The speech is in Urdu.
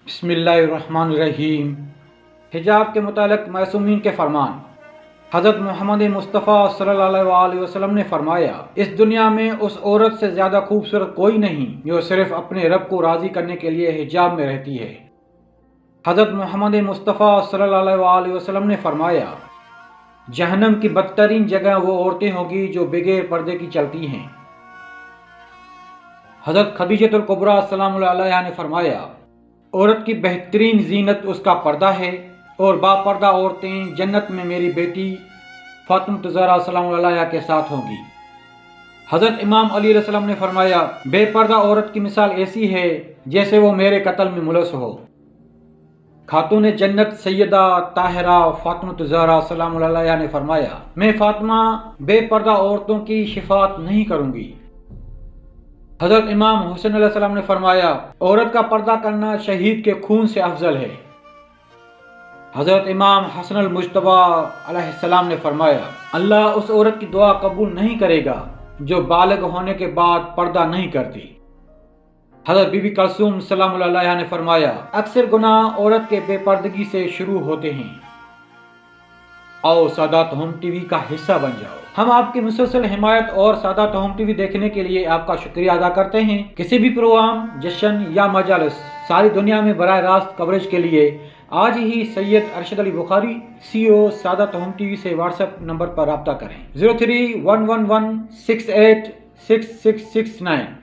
بسم اللہ الرحمن الرحیم۔ حجاب کے متعلق معصومین کے فرمان۔ حضرت محمد مصطفیٰ صلی اللہ علیہ وسلم نے فرمایا، اس دنیا میں اس عورت سے زیادہ خوبصورت کوئی نہیں جو صرف اپنے رب کو راضی کرنے کے لیے حجاب میں رہتی ہے۔ حضرت محمد مصطفیٰ صلی اللہ علیہ وسلم نے فرمایا، جہنم کی بدترین جگہ وہ عورتیں ہوں گی جو بغیر پردے کی چلتی ہیں۔ حضرت خدیجہ الکبریٰ السلام علیہا نے فرمایا، عورت کی بہترین زینت اس کا پردہ ہے، اور با پردہ عورتیں جنت میں میری بیٹی فاطمہ زہرا السلام علیہا کے ساتھ ہوں گی۔ حضرت امام علی علیہ السلام نے فرمایا، بے پردہ عورت کی مثال ایسی ہے جیسے وہ میرے قتل میں ملوث ہو۔ خاتون جنت سیدہ طاہرہ فاطمہ زہرا السلام علیہا نے فرمایا، میں فاطمہ بے پردہ عورتوں کی شفاعت نہیں کروں گی۔ حضرت امام حسین علیہ السلام نے فرمایا، عورت کا پردہ کرنا شہید کے خون سے افضل ہے۔ حضرت امام حسن المجتبیٰ علیہ السلام نے فرمایا، اللہ اس عورت کی دعا قبول نہیں کرے گا جو بالغ ہونے کے بعد پردہ نہیں کرتی۔ حضرت بی بی کلثوم سلام اللہ علیہا نے فرمایا، اکثر گناہ عورت کے بے پردگی سے شروع ہوتے ہیں۔ آؤ سادات ہوم ٹی وی کا حصہ بن جاؤ۔ ہم آپ کی مسلسل حمایت اور سادات ہوم ٹی وی دیکھنے کے لیے آپ کا شکریہ ادا کرتے ہیں۔ کسی بھی پروگرام، جشن یا مجالس ساری دنیا میں براہ راست کوریج کے لیے آج ہی سید ارشد علی بخاری CEO سادات ہوم ٹی وی سے واٹس ایپ نمبر پر رابطہ کریں 031116866669۔